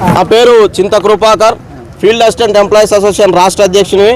నా పేరు చింత Krupakar, field assistant employees association రాష్ట్ర అధ్యక్షుని.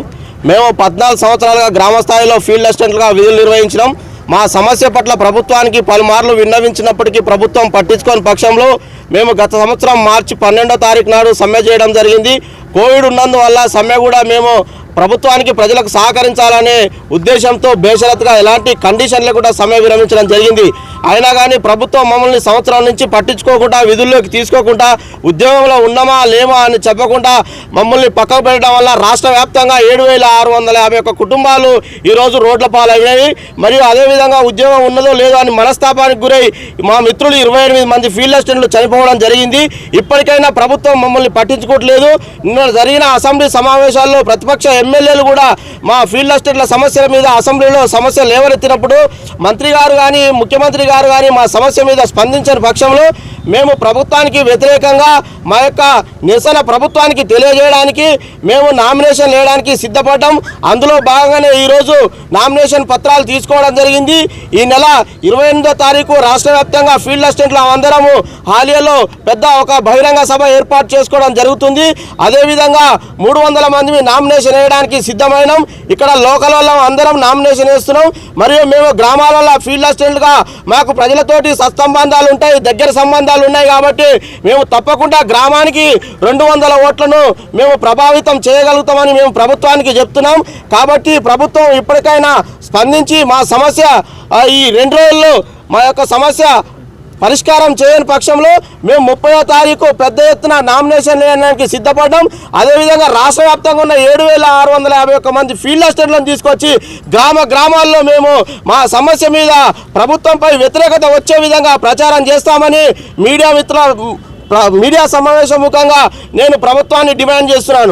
మేము 14 సంవత్సరాలుగా గ్రామ స్థాయిలో ఫీల్డ్ అసిస్టెంట్లుగా విధులు నిర్వహించడం. మా సమస్య పట్ల ప్రభుత్వానికి పలుమార్లు విన్నవించినప్పటికీ ప్రభుత్వం పట్టించుకోని పక్షంలో మేము గత సంవత్సరం మార్చి 12వ తారీఖు నాడు సమ్మె చేయడం జరిగింది. కోవిడ్ ఉన్నందువల్ల సమ్మె కూడా మేము ప్రభుత్వానికి ప్రజలకు సహకరించాలనే ఉద్దేశంతో బేషరతుగా ఎలాంటి కండిషన్లు కూడా సమ్మె విరమించడం జరిగింది. అయినా కానీ ప్రభుత్వం మమ్మల్ని సంవత్సరం నుంచి పట్టించుకోకుండా, విధుల్లోకి తీసుకోకుండా, ఉద్యోగంలో ఉన్నామా లేమా అని చెప్పకుండా మమ్మల్ని పక్కకు పెట్టడం వల్ల రాష్ట్ర వ్యాప్తంగా 7,651 కుటుంబాలు ఈరోజు రోడ్ల పాలైనవి. మరియు అదేవిధంగా ఉద్యోగం ఉన్నదో లేదో అని మనస్తాపానికి గురై మా మిత్రులు 28 మంది ఫీల్డ్ అసిస్టెంట్లు చనిపోవడం జరిగింది. ఇప్పటికైనా ప్రభుత్వం మమ్మల్ని పట్టించుకోవట్లేదు. నిన్న జరిగిన అసెంబ్లీ సమావేశాల్లో ప్రతిపక్ష ఎమ్మెల్యేలు కూడా మా ఫీల్డ్ అసిస్టెంట్ల సమస్యల మీద అసెంబ్లీలో సమస్యలు లేవనెత్తినప్పుడు మంత్రి గారు కానీ ముఖ్యమంత్రి గారు కానీ మా సమస్య మీద స్పందించని పక్షంలో మేము ప్రభుత్వానికి వ్యతిరేకంగా మా యొక్క నిరసన ప్రభుత్వానికి తెలియజేయడానికి మేము నామినేషన్ వేయడానికి సిద్ధపడ్డాం. అందులో భాగంగానే ఈరోజు నామినేషన్ పత్రాలు తీసుకోవడం జరిగింది. ఈ నెల 28వ తారీఖు రాష్ట్ర వ్యాప్తంగా ఫీల్డ్ అసిస్టెంట్ల అందరము హాలియాలో పెద్ద ఒక బహిరంగ సభ ఏర్పాటు చేసుకోవడం జరుగుతుంది. అదేవిధంగా 300 మంది నామినేషన్ వేయడానికి సిద్ధమైనాం. ఇక్కడ లోకల్ వాళ్ళం అందరం నామినేషన్ వేస్తున్నాం. మరియు మేము గ్రామాలలో ఫీల్డ్ అసిస్టెంట్గా మాకు ప్రజలతోటి సత్సంబంధాలు ఉంటాయి, దగ్గర సంబంధాలు ఉన్నాయి కాబట్టి మేము తప్పకుండా గ్రామానికి 200 ఓట్లను మేము ప్రభావితం చేయగలుగుతామని మేము ప్రభుత్వానికి చెప్తున్నాం. కాబట్టి ప్రభుత్వం ఇప్పటికైనా స్పందించి మా సమస్య ఈ 2 రోజుల్లో మా యొక్క సమస్య పరిష్కారం చేయని పక్షంలో మేము 30వ తారీఖు పెద్ద ఎత్తున నామినేషన్ వేయడానికి సిద్ధపడ్డాం. అదేవిధంగా రాష్ట్ర వ్యాప్తంగా ఉన్న 7,651 మంది ఫీల్డ్ అసిస్టెంట్లను తీసుకొచ్చి గ్రామాల్లో మేము మా సమస్య మీద ప్రభుత్వంపై వ్యతిరేకత వచ్చే విధంగా ప్రచారం చేస్తామని మీడియా సమావేశం ముఖంగా నేను ప్రభుత్వాన్ని డిమాండ్ చేస్తున్నాను.